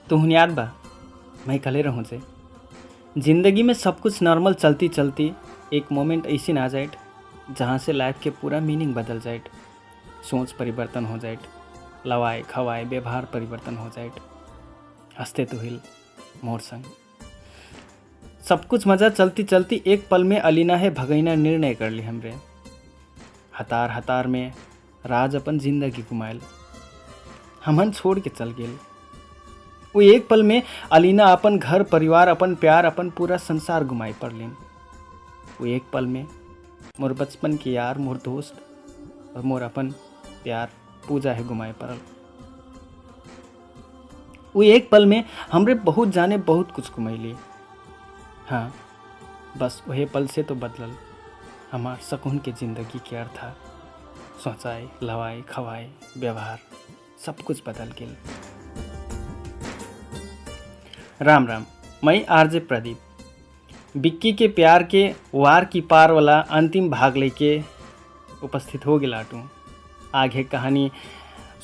तुहन याद बा मैं कले रहूँ से जिंदगी में सब कुछ नॉर्मल चलती चलती एक मोमेंट ऐसी ना जाए जहाँ से लाइफ के पूरा मीनिंग बदल जाए, सोच परिवर्तन हो जाए, लवाए खवाए व्यवहार परिवर्तन हो जाए। हंसते तो हिल मोर संग सब कुछ मज़ा चलती चलती एक पल में अलीना है भगैना निर्णय कर ली हमरे। हतार हतार में राज अपन जिंदगी गुमायल, हमन छोड़ के चल गेल। वो एक पल में अलीना अपन घर परिवार अपन प्यार अपन पूरा संसार गुमाई पड़लिन। वो एक पल में मोर बचपन के यार मोर दोस्त और मोर अपन प्यार पूजा है गुमाए पड़ल। वो एक पल में हमरे बहुत जाने बहुत कुछ गुमैली। हाँ बस वही पल से तो बदलल हमार सकून के जिंदगी के अर्थ। सोचाई लवाई खवाई व्यवहार सब कुछ बदल गेल। राम राम, मैं आरजे प्रदीप बिक्की के प्यार के वार की पार वाला अंतिम भाग लेके उपस्थित हो गया आटू। आगे कहानी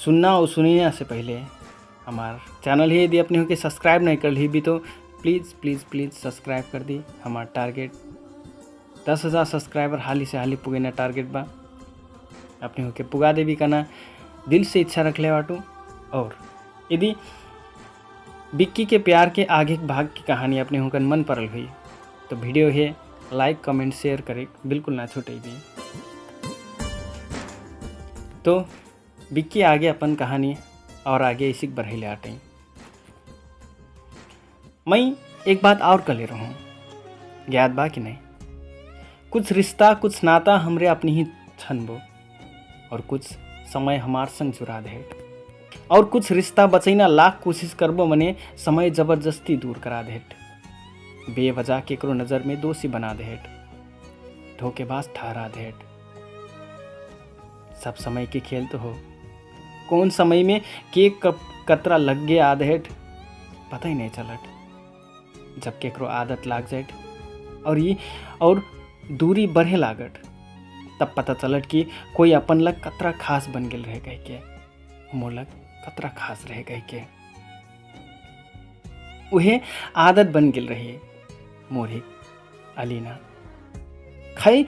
सुनना और सुनने से पहले हमार चैनल ही यदि अपने हो के सब्सक्राइब नहीं कर ली भी तो प्लीज़ प्लीज़ प्लीज़ सब्सक्राइब कर दी। हमार टारगेट 10,000 सब्सक्राइबर हाली से हाली पुगेना टारगेट बा। अपने हो के पुगा देवी का ना दिल से इच्छा रख ले बाटू। और यदि बिक्की के प्यार के आगे भाग की कहानी अपने होकर मन परल हुई तो वीडियो है लाइक कमेंट शेयर करे बिल्कुल ना छूटेगी। तो बिक्की आगे अपन कहानी और आगे इसी बढ़े ले आटे। मैं एक बात और कह ले रहा हूँ, याद बा कि नहीं? कुछ रिश्ता कुछ नाता हमरे अपनी ही छनबो और कुछ समय हमार संग जुड़ा दे। और कुछ रिश्ता बचैना लाख कोशिश करबो मने समय जबरदस्ती दूर करा देट। बेवजह केकरो नज़र में दोषी बना देट, धोखेबाज ठहरा देट। सब समय के खेल तो हो, कौन समय में के कतरा लग गए आधेट पता ही नहीं चलट। जब केकरो आदत लाग जाट और दूरी बढ़े लागट तब पता चलट कि कोई अपन लग कतरा खास बन गेल रह गए के, मोर लग कतरा खास रह गए के। उहे आदत बन गेल रही मोरी अलीना। खै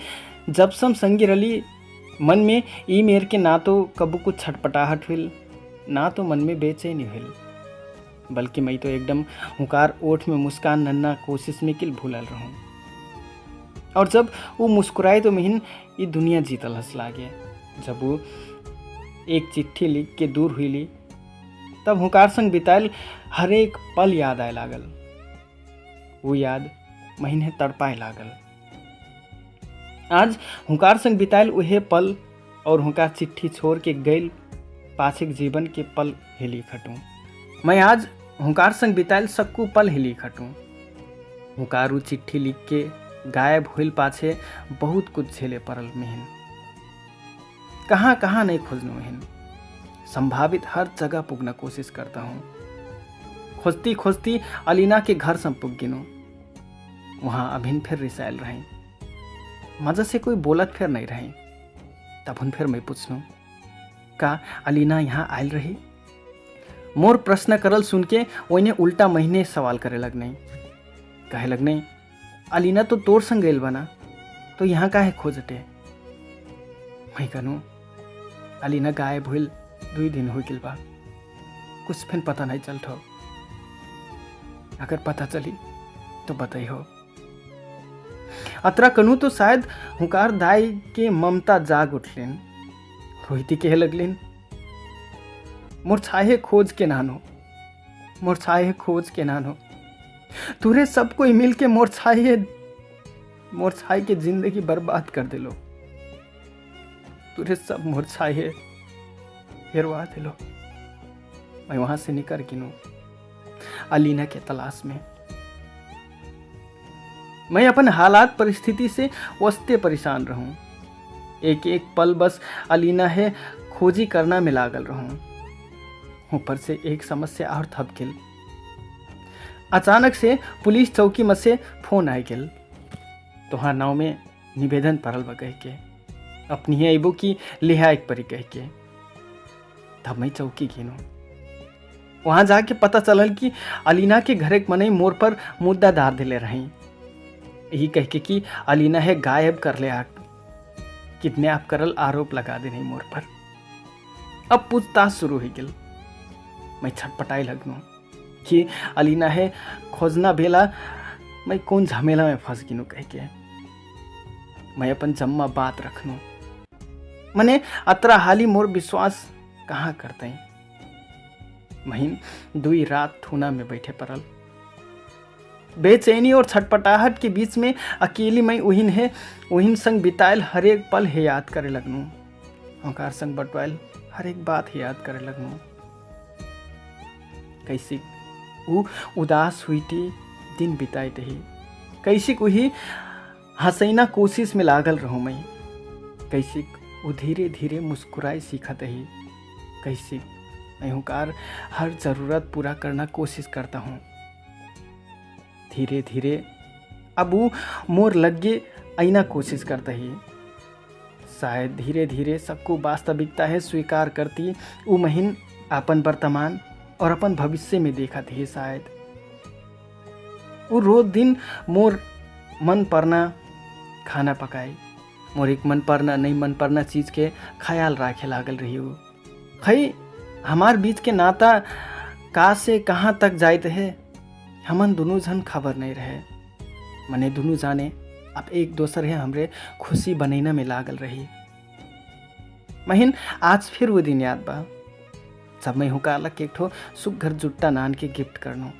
जब सम संगी रली मन में ई मेर के ना तो कबू कुछ छटपटाहट हुई ना तो मन में बेचैनी हुई, बल्कि मैं तो एकदम हुकार ओठ में मुस्कान नन्ना कोशिश में किल भूलल रहूं। और जब वो मुस्कुराए तो मिहिन ये दुनिया जीतल हंस लागे। जब वो एक चिट्ठी लिख के दूर हुई ली तब हुकार संग बितायल हर एक पल याद आए लागल। वो याद महीने तड़पाए लागल। आज हुकार संग बितायल उहे पल और हुकार चिट्ठी छोड़ के गैल पाछिक जीवन के पल हिली खटूँ। मैं आज हुकार संग बितायल सक्कू पल हिली खटूँ। हुकार चिट्ठी लिख के गायब हुई पाछे बहुत कुछ झेले पड़ल मिहिन। कहाँ कहाँ नहीं खोजनू मिहिन, संभावित हर जगह पुगना कोशिश करता हूँ। खोजती खोजती अलीना के घर सम पुग गिनू। वहाँ अभिन फिर रिसायल रही, मजा से कोई बोलत फिर नहीं रही। तब फिर मैं पूछनू का अलीना यहाँ आयल रही? मोर प्रश्न करल सुन के ओइने उल्टा महीने सवाल करे लगने। कहे लगने अलीना तो तोर संग गइल बना तो यहाँ काहे खोजटे? मैं कहूँ अलीना गायब हुई 2 दिन हो गइल बा, कुछ फिर पता नहीं चलत हो। अगर पता चली तो बताई हो। अतरा कनू तो शायद हुकार दाई के ममता जाग उठलिन। रोहिती कहे लगलिन मोर छाहे खोज के नानो, मोर छाहे खोज के नानो। तुरे सब कोई मिल के मोर छाहे के जिंदगी बर्बाद कर दिलो। तुरे सब मोर छाहे हेरवा दिलो। मैं वहां से निकल गिनू अलीना के तलाश में। मैं अपन हालात परिस्थिति से वस्ते परेशान रहूं। एक एक पल बस अलीना है खोजी करना में लागल रहूं। ऊपर से एक समस्या और थप गेल। अचानक से पुलिस चौकी में से फोन आ गेल। तोहार नाव में निवेदन पड़ल बा कह के, अपनी ही अबो की लिहायक परी कह के। तब मैं चौकी गिनू। वहाँ जाके पता चलल कि अलीना के घर एक मनई मोर पर मुद्दा डाल दिले रही। यही कह के कि अलीना है गायब कर ले आट, किडनैप करल आरोप लगा दे नहीं मोर पर। अब पूछताछ शुरू हो गई। मैं छटपटाई लगनू कि अलीना है खोजना बेला मैं कौन झमेला में फंस गिनू कह के। मैं अपन जम्मा बात रखनू मने अतरा हाली मोर विश्वास कहाँ करते। महीन 2 रात थूना में बैठे पड़ल। बेचैनी और छटपटाहट के बीच में अकेली मैं उहिन संग बितायल हर एक पल है याद करे लगनू। हकार संग बटवायल हर एक बात है याद करे लगनू। कैसी वो उदास हुई थी दिन बिताई रही, कैसी वही हंसैना कोशिश में लागल रहूँ मैं, कैसी वो धीरे धीरे मुस्कुराई सीखत ही, कैसी मैं हुकार हर ज़रूरत पूरा करना कोशिश करता हूँ। धीरे धीरे अब वो मोर लगे आईना कोशिश करता ही, शायद धीरे धीरे सबको वास्तविकता है स्वीकार करती। वो महीन अपन वर्तमान और अपन भविष्य में देखा थी। शायद वो रोज दिन मोर मन परना खाना पकाई, मोर एक मन परना नहीं मन परना चीज के ख्याल राखे लागल रही हो। खई हमार बीच के नाता का से कहाँ तक जाते है हमन दोनों जन खबर नहीं रहे। मने दोनों जाने अब एक दोसर है हमरे खुशी बनैना में लागल रही। महीन आज फिर वो दिन याद बा जब मैं हुकालक एक ठो सुघर जुट्टा नान के गिफ्ट करनो।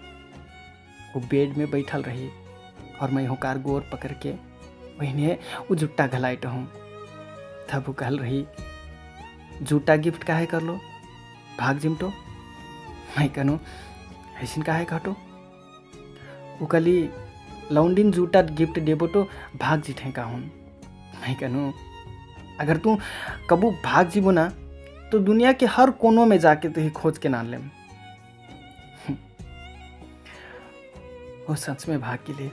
वो बेड में बैठल रही और मैं हुकार गोर पकड़ के वही वो जुट्टा घलाइट हूँ। तब वो कहल रही जूटा गिफ्ट काहे कर लो भाग जिमटो। मैं कहूँ ऐसिन काहे घटो। वो कली लौंडिन जूटा गिफ्ट देबो तो भाग जिठे का हूँ। मैं कहूँ अगर तू कबू भाग जीबो ना तो दुनिया के हर कोनों में जाके तो ही खोज के ना लेम। वो सच में भाग के लिए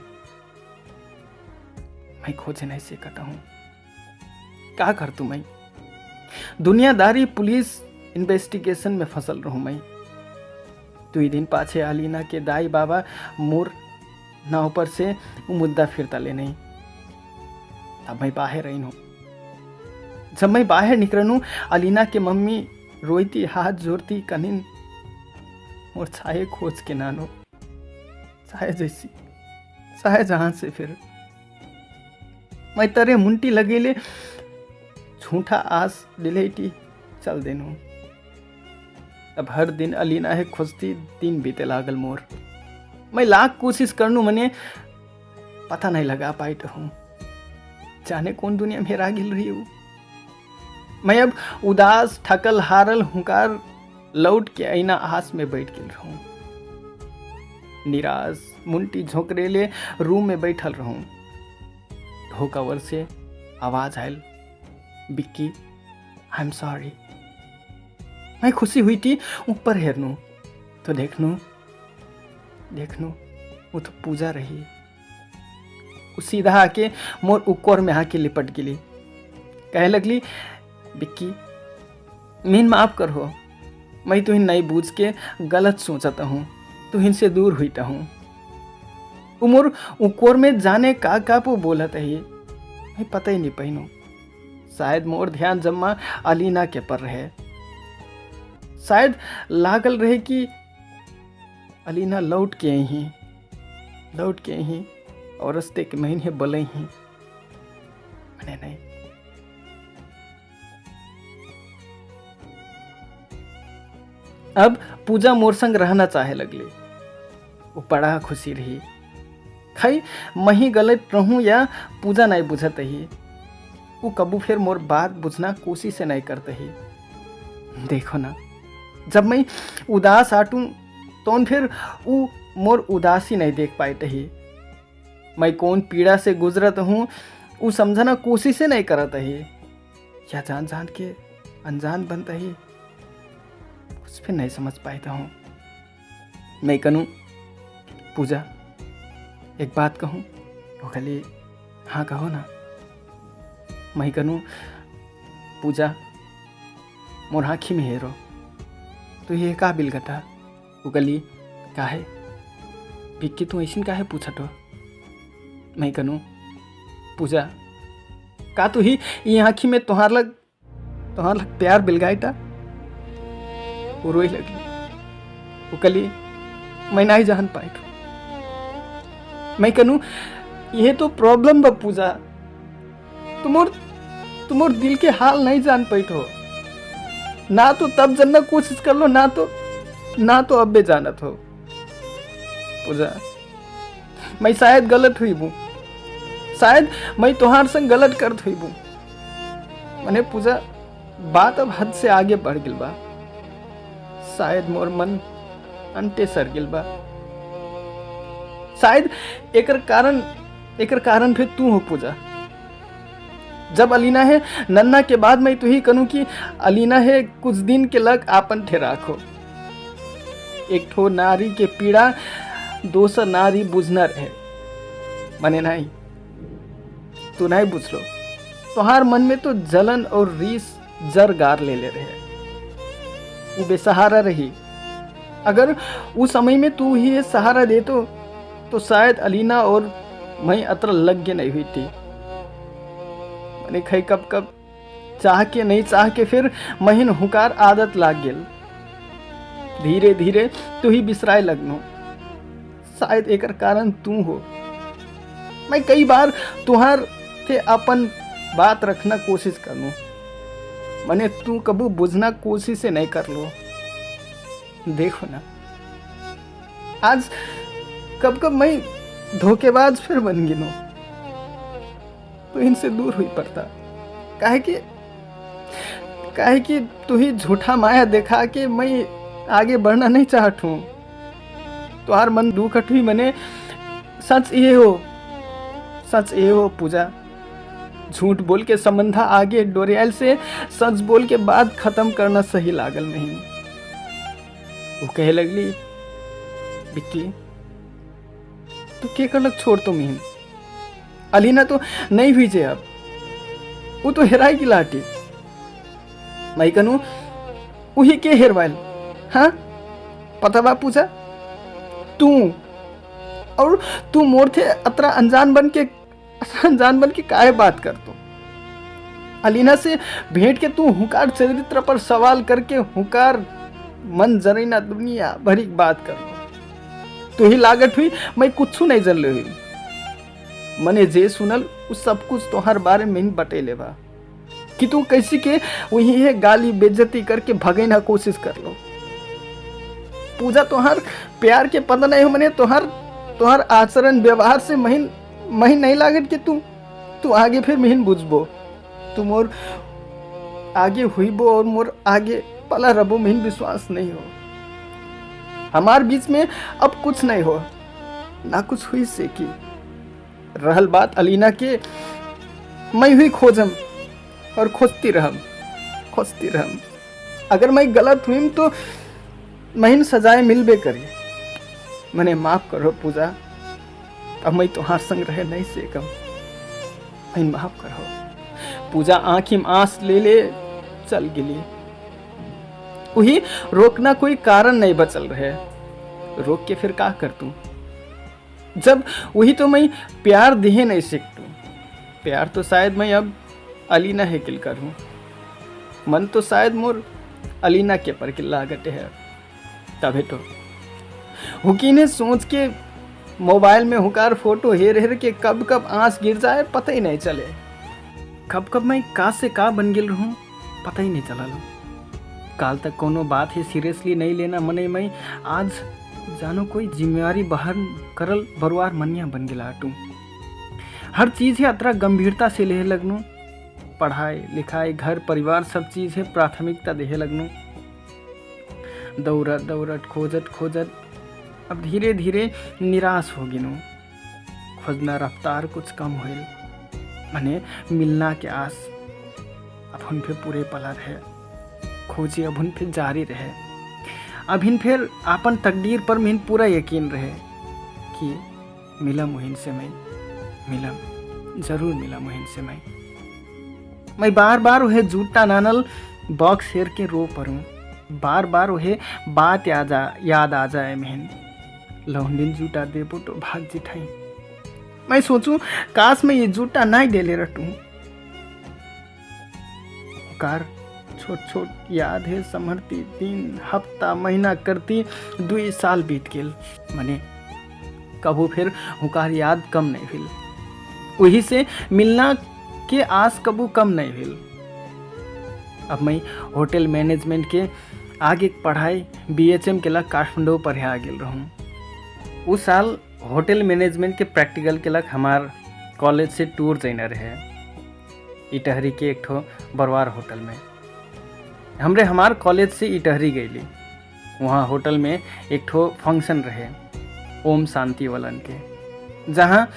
मैं खोजे नहीं से कटा हूँ। क्या कर तू मैं दुनियादारी पुलिस इन्वेस्टिगेशन में फसल रहूं मैं। 2 दिन पाछे अलीना के दाई बाबा मोर नाव पर से वो मुद्दा फिरता ले नहीं। अब मैं बाहर रही हूँ। जब मैं बाहर निकलूँ अलीना के मम्मी रोईती हाथ जोड़ती कनिन और छाए खोज के नानो छाए जैसी छाए जहां से फिर मैं तरे मुंटी लगेले झूठा आस डिलेटी चल देनू। अब हर दिन अलीना है खोजती दिन बीते लागल मोर। मैं लाख कोशिश करनू मने पता नहीं लगा पाई हूँ जाने कौन दुनिया में हेरा गिल रही हूँ। मैं अब उदास थकल हारल हुकार लौट के आईना आस में बैठ गिल रहूं। निराश मुंटी झोंकरेले रूम में बैठल रहूं। ढोकावर से आवाज आयल बिक्की आई एम सॉरी। मैं खुशी हुई थी ऊपर हेरनू तो देखनू वो तो पूजा रही। वो सीधा आके मोर उकोर में आके लिपट गिली। कहे लगली बिक्की मीन माफ कर हो, मैं तुहिन नहीं बूझ के गलत सोचता हूँ, तुहिन से दूर हुईता हूँ। उमर उकोर में जाने का वो बोलत है मैं पता ही नहीं पहिनू। शायद मोर ध्यान जम्मा अलीना के पर रहे। शायद लागल रहे कि अलीना लौट के ही और रस्ते के महीने बलई ही मने नहीं। अब पूजा मोर संग रहना चाहे लगली। वो बड़ा खुशी रही। खई मही गलत रहूं या पूजा नहीं बुझत ही। वो कबू फिर मोर बात बुझना कोशिश नहीं करते ही। देखो ना जब मैं उदास आटूं तो फिर वो मोर उदासी नहीं देख पाते ही। मैं कौन पीड़ा से गुजरत हूँ वो समझना कोशिश नहीं करता ही। या जान जान के अनजान बनता ही कुछ भी नहीं समझ पाता हूँ। मैं कहूँ पूजा एक बात कहूँ वो खाली हाँ कहो ना। मैं कहूँ पूजा मोर आँखी में हेरो तो ये का बिल गटा वो गली काहे विक्की तू ऐसी काहे पूछत हो। मैं कनु पूजा का तू ही ये आँखी में तुहार लग प्यार बिलगाईटा। वो रोई लगली। वो कली मैं नहीं जान पाई। मैं कनु ये तो प्रॉब्लम बा पूजा, तुमोर दिल के हाल नहीं जान पाई हो ना। तो तब जानना कोशिश कर लो ना तो अब भी जानत हो। पूजा मैं शायद गलत हुई हूँ, शायद मैं तुहार संग गलत करत हुई हूँ। मने पूजा बात अब हद से आगे बढ़ गिल बा। शायद मोर मन अंटे सर गिल बा। शायद एकर कारण फिर तू हो पूजा। जब अलीना है नन्ना के बाद मैं तू ही कनु कि अलीना है कुछ दिन के लग आपन ठेराखो। एक ठो नारी के पीड़ा दोसर नारी बुझना रहे। मने नहीं तू नहीं बुझ लो। तुहार मन में तो जलन और रीस जर गार ले रहे। वो बेसहारा रही। अगर उस समय में तू ही ये सहारा दे तो शायद अलीना और मैं अतर लग नहीं हुई थी। मैंने खई कब चाह के नहीं चाह के फिर महीन हुकार आदत लाग गेल। धीरे धीरे तू ही बिसराए लगनो। शायद एकर कारण तू हो। मैं कई बार तुहार थे अपन बात रखना कोशिश करनू। मने तू कबू बुझना कोशिश नहीं कर लो। देखो ना आज कब मैं धोखेबाज फिर बन गिनो। तो इनसे दूर हुई पड़ता। काहे कि तू ही झूठा माया देखा के मैं आगे बढ़ना नहीं चाहत हूँ। तुहार मन दुखट हुई। मने सच ये हो पूजा। झूठ बोल के संबंधा आगे डोरियाल से सच बोल के बाद खत्म करना सही लागल नहीं। वो कहे लगली विक्की तू के करलक छोड़ तो मिहिन। अलीना तो नहीं हुई जे अब वो तो हेराई की लाटी। मैं कनु वही के हेरवाइल। हाँ पता बा पूजा तू मोर थे अतरा अनजान बन के काहे बात कर। तो अलीना से भेंट के तू हुकार चरित्र पर सवाल करके हुकार मन जरीना दुनिया भरी बात कर। तो ही लागत हुई मैं कुछ नहीं जन ले हुई। मने जे सुनल उस सब कुछ तोहर बारे में ही बतेले बा कि तू कैसी के वही है गाली बेइज्जती करके भगेना कोशिश कर लो। पूजा तोहर प्यार के पता नहीं हो। मने तोहर आचरण व्यवहार से महीन नहीं लागत कि तू आगे फिर महीन बुझबो। तू मोर आगे हुई बो और मोर आगे पला रबो महीन विश्वास नहीं हो। हमार बीच में अब कुछ नहीं हो ना कुछ हुई से की। रहल बात अलीना के मैं हुई खोजम और खोजती रहम। अगर मैं गलत हुई तो महीन सजाए मिलबे करी। मने माफ करो पूजा। अब मैं तुहार संग रहे नहीं सेकम। महीन माफ करो। पूजा आँखी में आंस ले चल गिली। वही रोकना कोई कारण नहीं बचल रहे। रोक के फिर का कर तू जब वही तो मैं प्यार दिहे नहीं सीखतू। प्यार तो शायद मैं अब अलीना है किल करूँ। मन तो शायद मोर अलीना के पर किल लागते है। तबे तो हुकी ने सोच के मोबाइल में हुकार फोटो हेर के कब आंस गिर जाए पता ही नहीं चले। कब मैं का से का बन गिल रहूँ पता ही नहीं चला। काल तक कोनो बात ही सीरियसली नहीं लेना मने मैं आज जानो कोई जिम्मेवारी बाहर करल बरुआर मनिया बन गिला हटू। हर चीज़ है अतरा गंभीरता से ले लगनू। पढ़ाई लिखाई घर परिवार सब चीज़ है प्राथमिकता देहे लगनू। दौड़त खोजत अब धीरे धीरे निराश हो गिनू। खोजना रफ्तार कुछ कम होइल। मने मिलना के आस अब उन पे पूरे पला रहे। खोजी अब उन फिर जारी रहे। अभिन फिर आपन तकदीर पर मिन पूरा यकीन रहे कि मिलम वहीं से मिलम जरूर मिलम वहीं से मैं बार बार वह जूटा नानल बॉक्स हेर के रो परूँ। बार बार वही बात याद आ जाए मेहन। लौंडिन जूटा देबो तो भाग जिठाई। मैं सोचूं काश मैं ये जूटा नहीं डेले रटूं। कार छोट छोट याद है समरती दिन हफ्ता महीना करती 2 साल बीत गेल। मने कबू फिर हुकार याद कम नहीं भेल। वही से मिलना के आस कबू कम नहीं भेल। अब मैं होटल मैनेजमेंट के आगे पढ़ाई BHM के लग काठमांडू पढ़े आ गेल रहूँ। उस साल होटल मैनेजमेंट के प्रैक्टिकल के लग हमार कॉलेज से टूर जाना रहे इटहरी के एक ठो बरवार होटल में। हमरे हमार कॉलेज से इटहरी गईली। वहाँ होटल में एक ठो फंक्शन रहे ओम शांति वालन के, जहाँ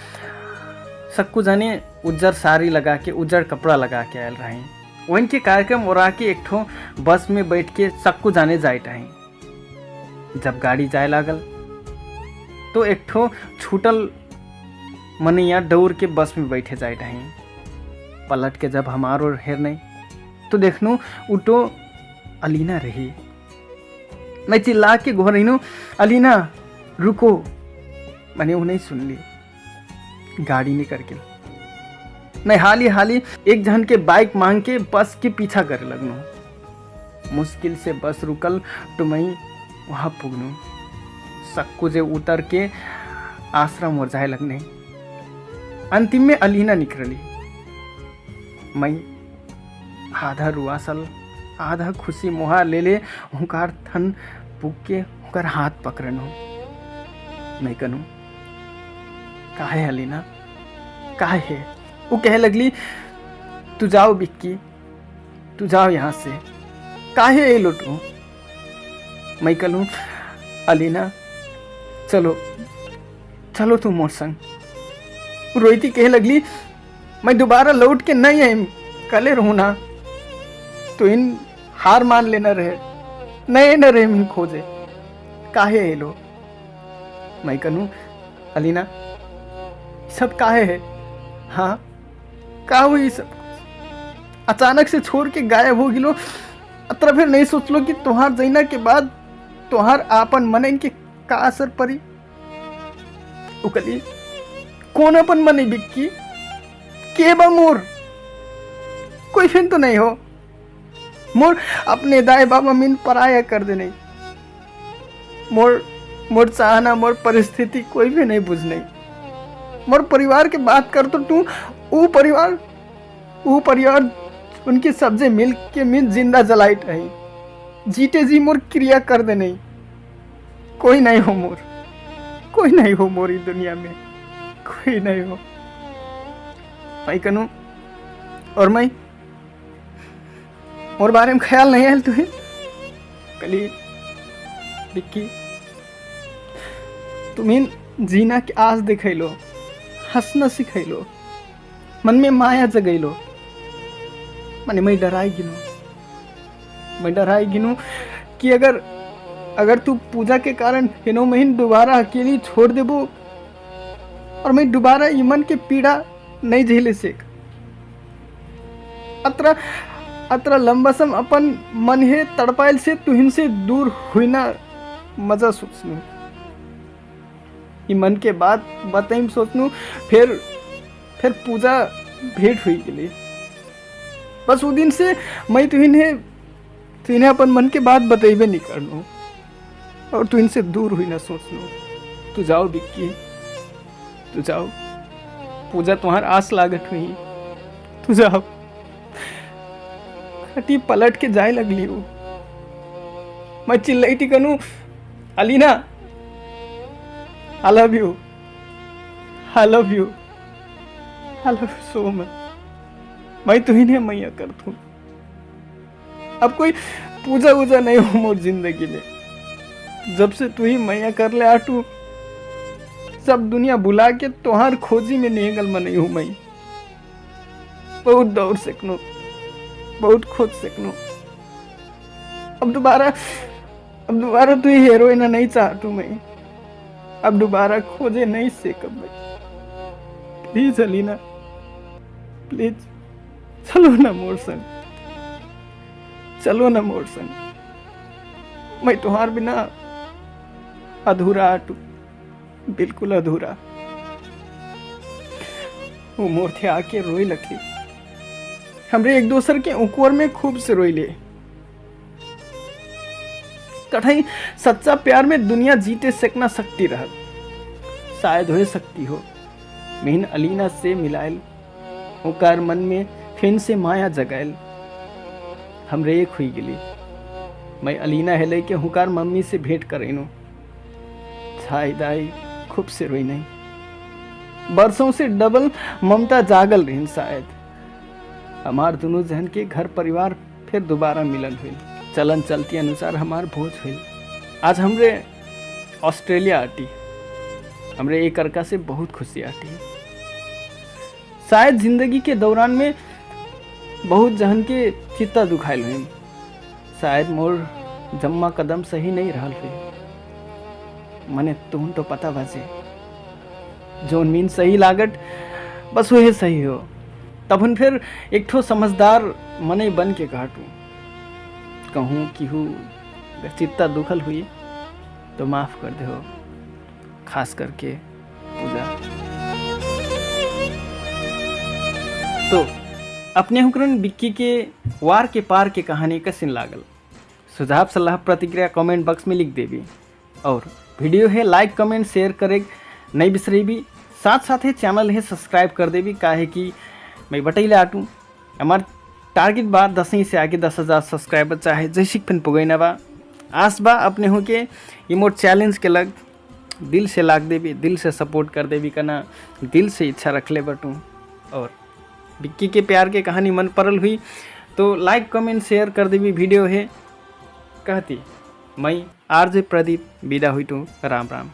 सक्कू जाने उज्जर साड़ी लगा के उज्जर कपड़ा लगा के आयल रहे। वहीं के कार्यक्रम और आके एक ठो बस में बैठ के सक्कू जाने जाए रहे। जब गाड़ी जाए लागल तो एक ठो छूटल मनैया दौड़ के बस में बैठे जाए रहे। पलट के जब हमार और हेर नहीं तो देखनू उठो अलीना रही। मैं चिल्ला के घोर रही, अलीना रुको। मैंने उन्हें सुन ली। गाड़ी नहीं करके मैं हाली एक जन के बाइक मांग के बस के पीछा करे लगनू। मुश्किल से बस रुकल तो मैं वहाँ पुगनू। सक्कू जे उतर के आश्रम और जाए लगने। अंतिम में अलीना निकली। मैं आधा रुआसल आधा खुशी मुहा ले ले हुकार थन पुग के हुकार हाथ पकड़नो। मैं कनू काहे अलीना काहे? वो कह लगली तू जाओ बिक्की, तू जाओ यहाँ से, काहे ए लुटू? मैं कहूँ अलीना चलो चलो तू मोर संग। रोहिती कह लगली मैं दोबारा लौट के नहीं आई, कले रहूँ ना। तो इन हार मान लेना रहे, नए न रहे मिन खोजे, काहे ए लो? मैं कहूँ अलीना सब काहे है? हाँ का हुई सब अचानक से छोड़ के गायब हो गिलो। अतर फिर नहीं सोच लो कि तुहार जैना के बाद तुहार आपन मन के का असर पड़ी? उकली कौन अपन मने बिक्की के बा मोर? कोई फिर तो नहीं हो मोर अपने दाए बाबा मिन पराया कर दे। नहीं मोर चाहना मोर परिस्थिति कोई भी नहीं बुझ नहीं। मोर परिवार के बात कर तो तू वो परिवार उनके सब्जे मिल के मिल जिंदा जलाई रही। जीते जी मोर क्रिया कर दे। नहीं कोई नहीं हो मोर, कोई नहीं हो मोरी दुनिया में, कोई नहीं हो। मैं कनू और मैं और बारे में ख्याल नहीं आयल तुहे? कली बिक्की तुम्हें जीना की आस दिखैलो, हंसना सिखैलो, मन में माया जगैलो। माने मैं डराई गिनू कि अगर तू पूजा के कारण हेनो महीन दोबारा अकेली छोड़ देबो और मैं दोबारा ईमन के पीड़ा नहीं झेले सेक। अत्र लंबा सम अपन मन है तड़पाइल से तुहिन से दूर हुई ना मजा सोचनू। मन के बात बताइम सोचनू फिर पूजा भेंट हुई के लिए। बस वो दिन से मैं तुहिने अपन मन के बात बतेबे नहीं करनू और तू इनसे दूर हुई ना सोचनू। तू जाओ बिक्की, तू जाओ। पूजा तुम्हार आस लागत हुई, तू जाओ। खटी पलट के जाए लगली हो। मैं चिल्लाई थी कनू Alina I love you, I love you, I love you so much. मैं तुहिने मैया कर तू। अब कोई पूजा वूजा नहीं हो मोर जिंदगी में। जब से तू ही मैया कर ले आटू सब दुनिया बुला के तोहार खोजी में निगल में नहीं हूं। मैं बहुत दौड़ सकनू, बहुत खोज सकनू। अब दोबारा तू ही हीरोइन नहीं चाहतू। मैं अब दोबारा खोजे नहीं सकब। प्लीज अलीना, प्लीज चलो ना मोर संग, चलो ना मोर संग। मैं तुम्हार बिना अधूरा आटू, बिल्कुल अधूरा। वो मोर थे आके रोई लखली, हमरे एक दूसर के उकुर में खूब से रोई ले। कठई सच्चा प्यार में दुनिया जीते सकना सकती रह, शायद हो सकती हो मिहन अलीना से मिलायल, ओकार मन में फिन से माया जगायल। हमरे एक हुई गिली, मैं अलीना हेले के हुकार मम्मी से भेंट करेनो। छाई दाई खूब से रोई नहीं, बरसों से डबल ममता जागल रही। शायद हमार दोनों जहन के घर परिवार फिर दोबारा मिलन हुई, चलन चलती अनुसार हमार भोज हुई। आज हमरे ऑस्ट्रेलिया आती, हमरे एक अर्का से बहुत खुशी आती है। शायद जिंदगी के दौरान में बहुत जहन के चित्ता दुखाइल हुई, शायद मोर जम्मा कदम सही नहीं रहल हुई। मने तुम तो पता बाजे जोन मीन सही लागत बस वही सही हो। तब फिर एक ठो समझदार मने बन के काटू, कहूँ कि चित्ता दुखल हुई तो माफ कर दे हो, खास करके पूजा। तो अपने हुकरन बिक्की के वार के पार के कहानी कैसे लागल, सुझाव सलाह प्रतिक्रिया कमेंट बॉक्स में लिख देवी। और वीडियो है लाइक कमेंट शेयर करे नहीं बिसरेबी, साथ साथ ही चैनल है सब्सक्राइब कर देवी। काहे कि मैं बटैले आटू, हमार टारगेट बा 10 से आगे 10,000 सब्सक्राइबर चाहे जैसे फिन पुगैना बा। आस बा अपने हो के ये मोर चैलेंज के लग दिल से लाग देवी, दिल से सपोर्ट कर देवी कना, दिल से इच्छा रख ले बटू। और बिक्की के प्यार के कहानी मन परल हुई तो लाइक कमेंट शेयर कर देवी। वीडियो है कहती मैं आरजे प्रदीप विदा हुई। राम राम।